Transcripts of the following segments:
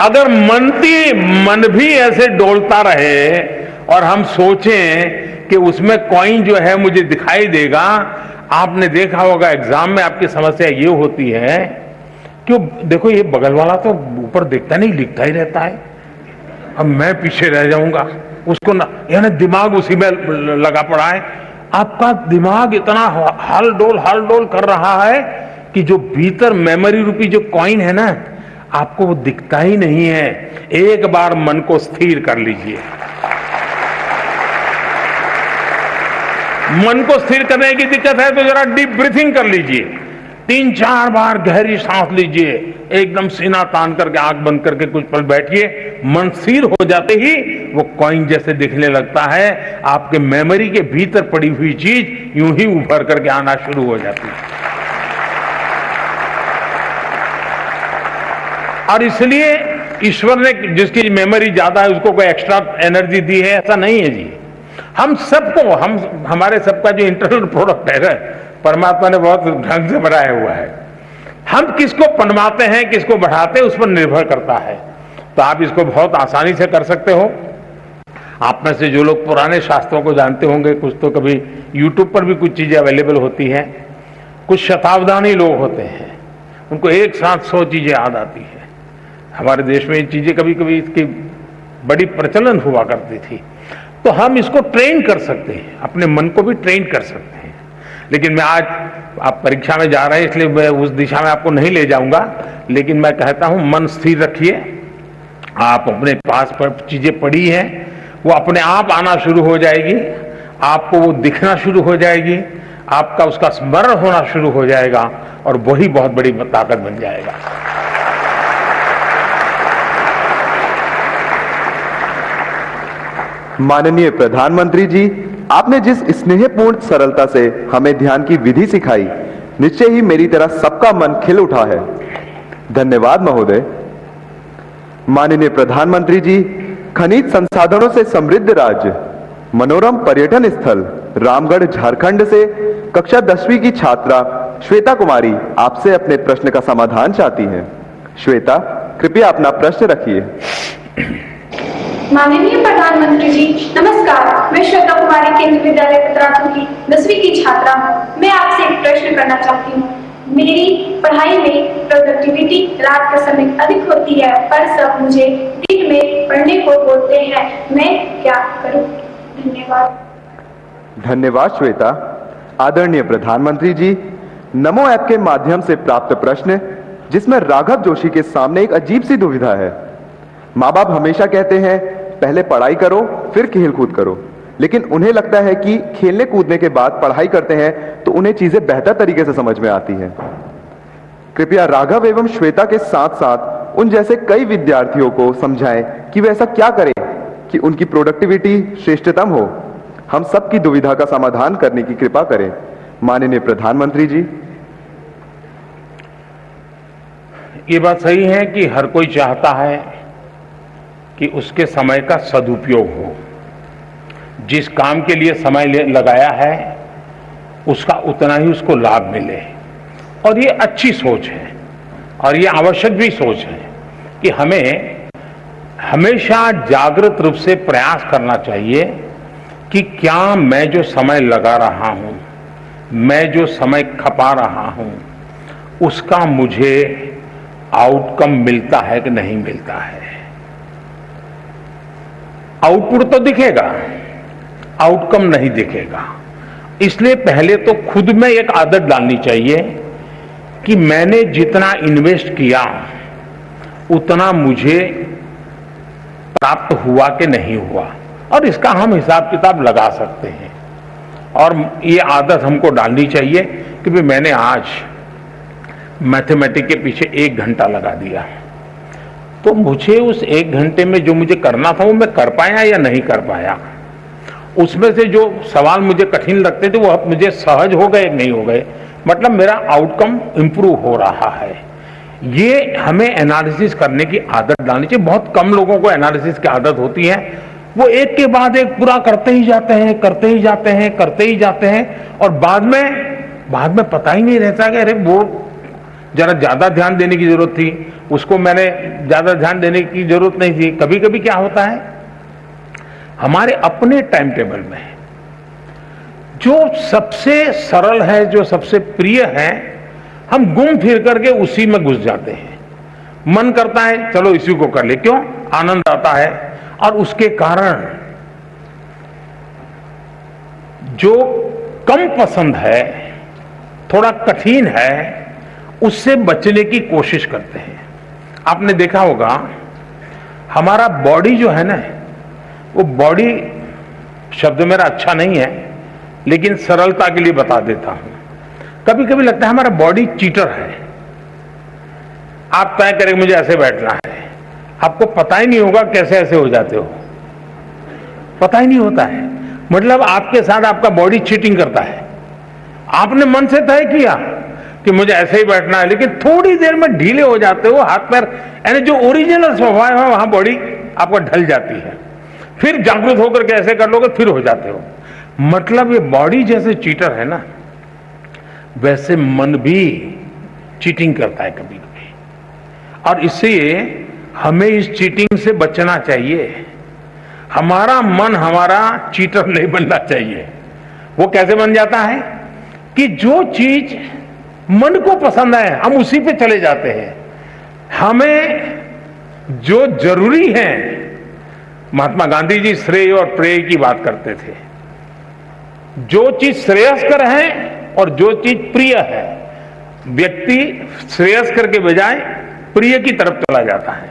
अगर मन भी ऐसे डोलता रहे और हम सोचें कि उसमें कॉइन जो है मुझे दिखाई देगा, आपने देखा होगा एग्जाम में आपकी समस्या ये होती है कि देखो ये बगल वाला तो ऊपर देखता नहीं, लिखता ही रहता है, अब मैं पीछे रह जाऊंगा, उसको ना, यानी दिमाग उसी में लगा पड़ा है। आपका दिमाग इतना हाल डोल कर रहा है कि जो भीतर मेमोरी रूपी जो कॉइन है ना, आपको वो दिखता ही नहीं है। एक बार मन को स्थिर कर लीजिए। मन को स्थिर करने की दिक्कत है तो जरा डीप ब्रीथिंग कर लीजिए, 3-4 बार गहरी सांस लीजिए, एकदम सीना तान करके आंख बंद करके कुछ पल बैठिए। मन स्थिर हो जाते ही वो कॉइन जैसे दिखने लगता है, आपके मेमोरी के भीतर पड़ी हुई चीज यूं ही उभर करके आना शुरू हो जाती है। और इसलिए ईश्वर ने जिसकी मेमोरी ज्यादा है उसको कोई एक्स्ट्रा एनर्जी दी है, ऐसा नहीं है जी। हम सबको, हमारे सबका जो इंटरनल प्रोडक्ट है ना, परमात्मा ने बहुत ढंग से बनाया हुआ है। हम किसको पनवाते हैं, किसको बढ़ाते हैं, उस पर निर्भर करता है। तो आप इसको बहुत आसानी से कर सकते हो। आप में से जो लोग पुराने शास्त्रों को जानते होंगे, कुछ तो कभी यूट्यूब पर भी कुछ चीजें अवेलेबल होती हैं, कुछ शताब्दानी लोग होते हैं, उनको एक साथ 100 चीजें याद आती है। हमारे देश में ये चीजें कभी कभी इसकी बड़ी प्रचलन हुआ करती थी। तो हम इसको ट्रेन कर सकते हैं, अपने मन को भी ट्रेन कर सकते हैं। लेकिन मैं आज, आप परीक्षा में जा रहे हैं इसलिए मैं उस दिशा में आपको नहीं ले जाऊंगा, लेकिन मैं कहता हूं मन स्थिर रखिए। आप अपने पास पर चीजें पड़ी हैं, वो अपने आप आना शुरू हो जाएगी, आपको वो दिखना शुरू हो जाएगी, आपका उसका स्मरण होना शुरू हो जाएगा और वही बहुत बड़ी ताकत बन जाएगा। माननीय प्रधानमंत्री जी, आपने जिस स्नेहपूर्ण सरलता से हमें ध्यान की विधि सिखाई, निश्चय ही मेरी तरह सबका मन खिल उठा है। धन्यवाद महोदय। माननीय प्रधानमंत्री जी, खनिज संसाधनों से समृद्ध राज्य, मनोरम पर्यटन स्थल रामगढ़ झारखंड से कक्षा 10वीं की छात्रा श्वेता कुमारी आपसे अपने प्रश्न का समाधान चाहती हैं। श्वेता, कृपया अपना प्रश्न रखिए। माननीय प्रधानमंत्री जी नमस्कार, मैं श्वेता कुमारी केंद्रीय विद्यालय पतरातू की 10वीं की छात्रा हूँ। मैं आपसे एक प्रश्न करना चाहती हूँ। मेरी पढ़ाई में प्रोडक्टिविटी रात के समय अधिक होती है, पर सब मुझे दिन में पढ़ने को बोलते हैं, मैं क्या करूँ? धन्यवाद। धन्यवाद श्वेता। आदरणीय प्रधानमंत्री जी, नमो ऐप के माध्यम से प्राप्त प्रश्न जिसमें राघव जोशी के सामने एक अजीब सी दुविधा है। माँ बाप हमेशा कहते हैं पहले पढ़ाई करो फिर खेल कूद करो, लेकिन उन्हें लगता है कि खेलने कूदने के बाद पढ़ाई करते हैं तो उन्हें चीजें बेहतर तरीके से समझ में आती हैं। कृपया राघव एवं श्वेता के साथ साथ उन जैसे कई विद्यार्थियों को समझाएं कि वे ऐसा क्या करें कि उनकी प्रोडक्टिविटी श्रेष्ठतम हो। हम सबकी दुविधा का समाधान करने की कृपा करें। माननीय प्रधानमंत्री जी। ये बात सही है कि हर कोई चाहता है कि उसके समय का सदुपयोग हो, जिस काम के लिए समय लगाया है उसका उतना ही उसको लाभ मिले। और ये अच्छी सोच है और ये आवश्यक भी सोच है कि हमें हमेशा जागृत रूप से प्रयास करना चाहिए कि क्या मैं जो समय लगा रहा हूं, मैं जो समय खपा रहा हूं, उसका मुझे आउटकम मिलता है कि नहीं मिलता है। आउटपुट तो दिखेगा, आउटकम नहीं दिखेगा। इसलिए पहले तो खुद में एक आदत डालनी चाहिए कि मैंने जितना इन्वेस्ट किया उतना मुझे प्राप्त हुआ कि नहीं हुआ, और इसका हम हिसाब किताब लगा सकते हैं। और ये आदत हमको डालनी चाहिए कि भाई मैंने आज मैथमेटिक्स के पीछे 1 घंटा लगा दिया, तो मुझे उस 1 घंटे में जो मुझे करना था वो मैं कर पाया या नहीं कर पाया। उसमें से जो सवाल मुझे कठिन लगते थे वो मुझे सहज हो गए नहीं हो गए, मतलब मेरा आउटकम इंप्रूव हो रहा है। ये हमें एनालिसिस करने की आदत डालनी चाहिए। बहुत कम लोगों को एनालिसिस की आदत होती है, वो एक के बाद एक पूरा करते ही जाते हैं, करते ही जाते हैं, करते ही जाते हैं, और बाद में पता ही नहीं रहता कि अरे वो जरा ज्यादा ध्यान देने की जरूरत थी, उसको मैंने ज्यादा ध्यान देने की जरूरत नहीं थी। कभी कभी क्या होता है, हमारे अपने टाइम टेबल में जो सबसे सरल है, जो सबसे प्रिय है, हम घूम फिर करके उसी में घुस जाते हैं। मन करता है चलो इसी को कर ले, क्यों, आनंद आता है। और उसके कारण जो कम पसंद है, थोड़ा कठिन है, उससे बचने की कोशिश करते हैं। आपने देखा होगा हमारा बॉडी जो है ना, वो बॉडी शब्द मेरा अच्छा नहीं है, लेकिन सरलता के लिए बता देता हूं। कभी कभी लगता है हमारा बॉडी चीटर है। आप तय करें मुझे ऐसे बैठना है, आपको पता ही नहीं होगा कैसे ऐसे हो जाते हो, पता ही नहीं होता है। मतलब आपके साथ आपका बॉडी चीटिंग करता है। आपने मन से तय किया कि मुझे ऐसे ही बैठना है, लेकिन थोड़ी देर में ढीले हो जाते हो, हाथ पैर, यानी जो ओरिजिनल स्वभाव है वहां बॉडी आपको ढल जाती है। फिर जागरूक होकर के ऐसे कर लोगे, फिर हो जाते हो। मतलब ये बॉडी जैसे चीटर है ना, वैसे मन भी चीटिंग करता है कभी कभी। और इसलिए हमें इस चीटिंग से बचना चाहिए। हमारा मन हमारा चीटर नहीं बनना चाहिए। वो कैसे बन जाता है कि जो चीज मन को पसंद है हम उसी पे चले जाते हैं। हमें जो जरूरी है, महात्मा गांधी जी श्रेय और प्रेय की बात करते थे। जो चीज श्रेयस्कर है और जो चीज प्रिय है, व्यक्ति श्रेयस्कर के बजाय प्रिय की तरफ चला जाता है।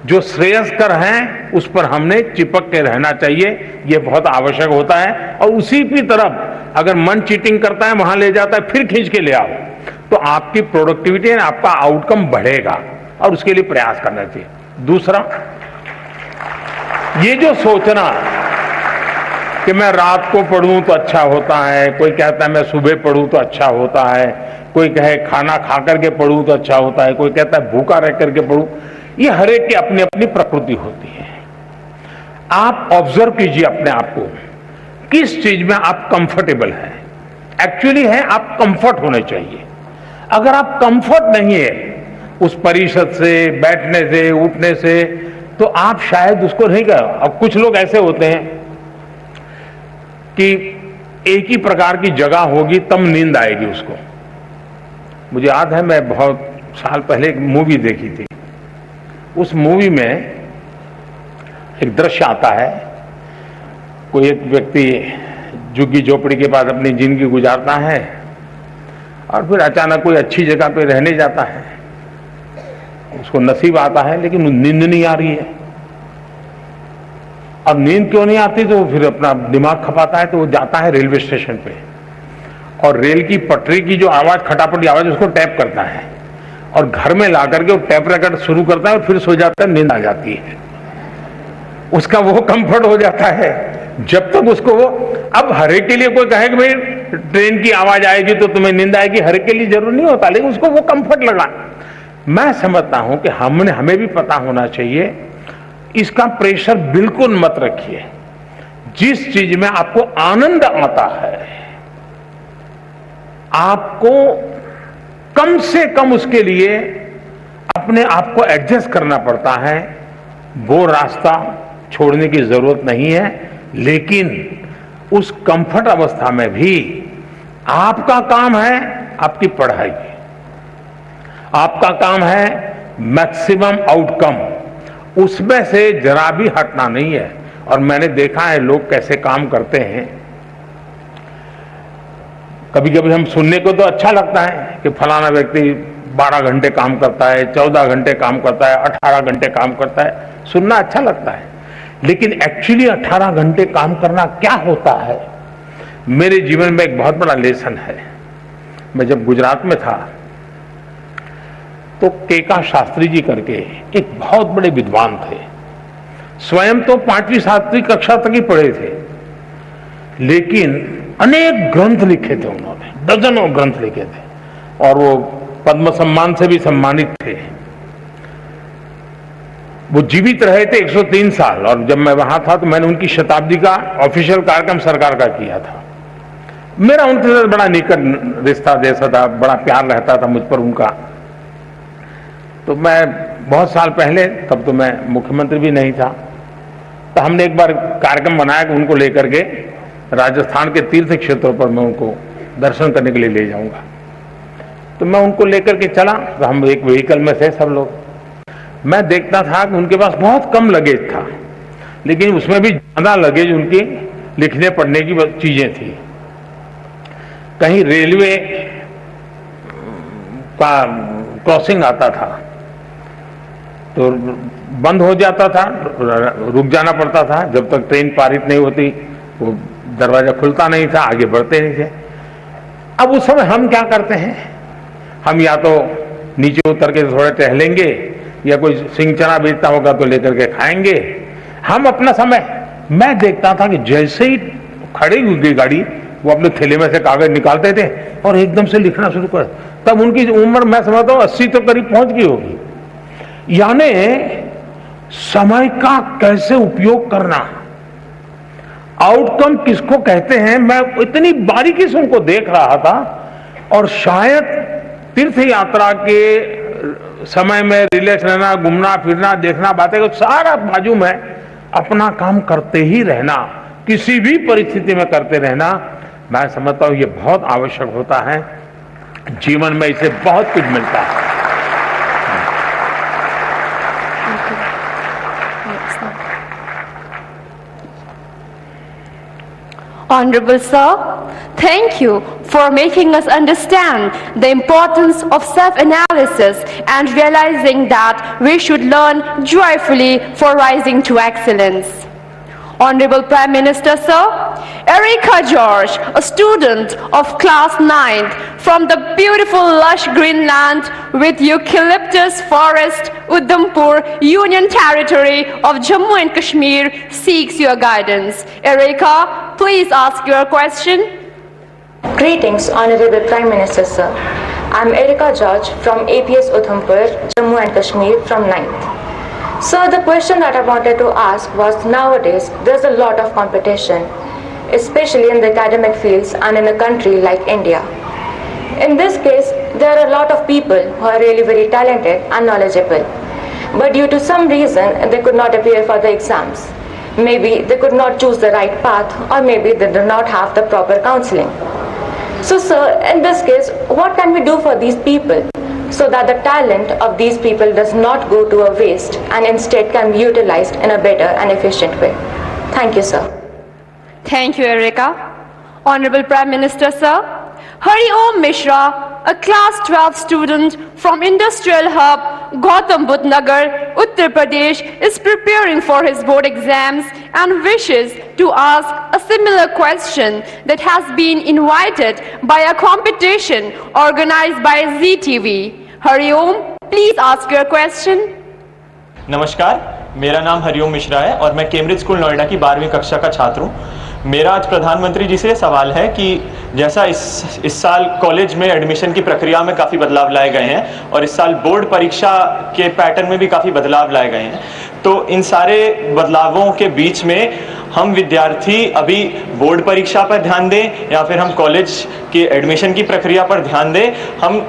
जो श्रेयस्कर है उस पर हमने चिपक के रहना चाहिए, यह बहुत आवश्यक होता है। और उसी की तरफ अगर मन चीटिंग करता है, वहां ले जाता है, फिर खींच के ले आओ, तो आपकी प्रोडक्टिविटी, आपका आउटकम बढ़ेगा। और उसके लिए प्रयास करना चाहिए। दूसरा, ये जो सोचना कि मैं रात को पढ़ूं तो अच्छा होता है, कोई कहता है मैं सुबह पढ़ूं तो अच्छा होता है, कोई कहे खाना खा करके पढ़ूं तो अच्छा होता है, कोई कहता है भूखा रह करके पढ़ूं, ये हर एक की अपनी अपनी प्रकृति होती है। आप ऑब्जर्व कीजिए अपने आप को, किस चीज में आप कंफर्टेबल हैं। एक्चुअली है आप कंफर्ट होने चाहिए। अगर आप कंफर्ट नहीं है उस परिषद से, बैठने से, उठने से, तो आप शायद उसको नहीं कर। अब कुछ लोग ऐसे होते हैं कि एक ही प्रकार की जगह होगी तब नींद आएगी उसको। मुझे याद है, मैं बहुत साल पहले एक मूवी देखी थी। उस मूवी में एक दृश्य आता है, कोई एक व्यक्ति झुग्गी झोपड़ी के पास अपनी जिंदगी गुजारता है और फिर अचानक कोई अच्छी जगह पे रहने जाता है। उसको नसीब आता है, लेकिन नींद नहीं आ रही है। अब नींद क्यों नहीं आती, तो फिर अपना दिमाग खपाता है, तो वो जाता है रेलवे स्टेशन पे और रेल की पटरी की जो आवाज, खटापट की आवाज, उसको टैप करता है और घर में ला करके वो टैप रिकॉर्ड शुरू करता है और फिर सो जाता है, नींद आ जाती है। उसका वो कंफर्ट हो जाता है जब तक उसको वो। अब हर एक के लिए कोई कहे कि भाई ट्रेन की आवाज आएगी तो तुम्हें नींद आएगी, हर एक के लिए जरूर नहीं होता, लेकिन उसको वो कंफर्ट लगा। मैं समझता हूं कि हमें भी पता होना चाहिए, इसका प्रेशर बिल्कुल मत रखिए। जिस चीज में आपको आनंद आता है, आपको कम से कम उसके लिए अपने आप को एडजस्ट करना पड़ता है, वो रास्ता छोड़ने की जरूरत नहीं है। लेकिन उस कंफर्ट अवस्था में भी आपका काम है आपकी पढ़ाई, आपका काम है मैक्सिमम आउटकम, उसमें से जरा भी हटना नहीं है। और मैंने देखा है लोग कैसे काम करते हैं। कभी कभी हम सुनने को तो अच्छा लगता है कि फलाना व्यक्ति 12 घंटे काम करता है, 14 घंटे काम करता है, 18 घंटे काम करता है, सुनना अच्छा लगता है। लेकिन एक्चुअली 18 घंटे काम करना क्या होता है, मेरे जीवन में एक बहुत बड़ा लेसन है। मैं जब गुजरात में था तो केका शास्त्री जी करके एक बहुत बड़े विद्वान थे। स्वयं तो 5वीं 7वीं कक्षा तक ही पढ़े थे, लेकिन अनेक ग्रंथ लिखे थे उन्होंने, दर्जनों ग्रंथ लिखे थे, और वो पद्म सम्मान से भी सम्मानित थे। वो जीवित रहे थे 103 साल, और जब मैं वहां था तो मैंने उनकी शताब्दी का ऑफिशियल कार्यक्रम सरकार का किया था। मेरा उनके साथ बड़ा निकट रिश्ता जैसा था, बड़ा प्यार रहता था मुझ पर उनका। तो मैं बहुत साल पहले, तब तो मैं मुख्यमंत्री भी नहीं था, तो हमने एक बार कार्यक्रम बनाया कि उनको लेकर के राजस्थान के तीर्थ क्षेत्रों पर मैं उनको दर्शन करने के लिए ले जाऊंगा। तो मैं उनको लेकर के चला, तो हम एक व्हीकल में थे सब लोग। मैं देखता था कि उनके पास बहुत कम लगेज था, लेकिन उसमें भी ज्यादा लगेज उनकी लिखने पढ़ने की चीजें थी। कहीं रेलवे का क्रॉसिंग आता था तो बंद हो जाता था, रुक जाना पड़ता था जब तक ट्रेन पारित नहीं होती, वो दरवाजा खुलता नहीं था, आगे बढ़ते नहीं थे। अब उस समय हम क्या करते हैं, हम या तो नीचे उतर के थोड़ा टहलेंगे या कोई सिंह चना बेचता होगा तो लेकर के खाएंगे। हम अपना समय, मैं देखता था कि जैसे ही खड़ी हुई गाड़ी, वो अपने थैले में से कागज निकालते थे और एकदम से लिखना शुरू कर। तब उनकी उम्र मैं समझता हूं 80 तो करीब पहुंच गई होगी। यानी समय का कैसे उपयोग करना, आउटकम किसको कहते हैं, मैं इतनी बारीकी से उनको देख रहा था। और शायद तीर्थ यात्रा के समय में रिलैक्स रहना, घूमना फिरना, देखना, बातें को सारा बाजू में अपना काम करते ही रहना, किसी भी परिस्थिति में करते रहना, मैं समझता हूं ये बहुत आवश्यक होता है। जीवन में इसे बहुत कुछ मिलता है। Honorable Sir, thank you for making us understand the importance of self-analysis and realizing that we should learn joyfully for rising to excellence. Honorable Prime Minister Sir, Erica George, a student of class 9th from the beautiful lush green land with eucalyptus forest, Udhampur, Union Territory of Jammu and Kashmir, seeks your guidance. Erica, please ask your question. Greetings, Honorable Prime Minister Sir. I am Erica George from APS Udhampur, Jammu and Kashmir from 9th. Sir, the question that I wanted to ask was, nowadays there's a lot of competition, especially in the academic fields and in a country like India. In this case, there are a lot of people who are really very talented and knowledgeable, but due to some reason they could not appear for the exams. Maybe they could not choose the right path, or maybe they do not have the proper counseling. So sir, in this case, what can we do for these people so that the talent of these people does not go to a waste and instead can be utilized in a better and efficient way? Thank you, sir. Thank you, Erica. Honorable Prime Minister Sir, Hari Om Mishra, a class 12 student from Industrial Hub, Gautam Budh Nagar, Uttar Pradesh, is preparing for his board exams and wishes to ask a similar question that has been invited by a competition organized by ZTV. Hari Om, please ask your question. नमस्कार, मेरा नाम हरिओम मिश्रा है और मैं Cambridge school Noida की 12वीं कक्षा का छात्र हूँ। मेरा आज प्रधानमंत्री जी से सवाल है कि जैसा इस साल कॉलेज में एडमिशन की प्रक्रिया में काफ़ी बदलाव लाए गए हैं और इस साल बोर्ड परीक्षा के पैटर्न में भी काफ़ी बदलाव लाए गए हैं, तो इन सारे बदलावों के बीच में हम विद्यार्थी अभी बोर्ड परीक्षा पर ध्यान दें या फिर हम कॉलेज के एडमिशन की प्रक्रिया पर ध्यान दें, हम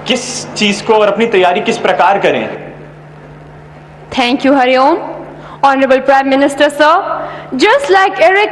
किस चीज़ को और अपनी तैयारी किस प्रकार करें? Thank you, Hari Om. Honorable Prime Minister Sir, just like Erica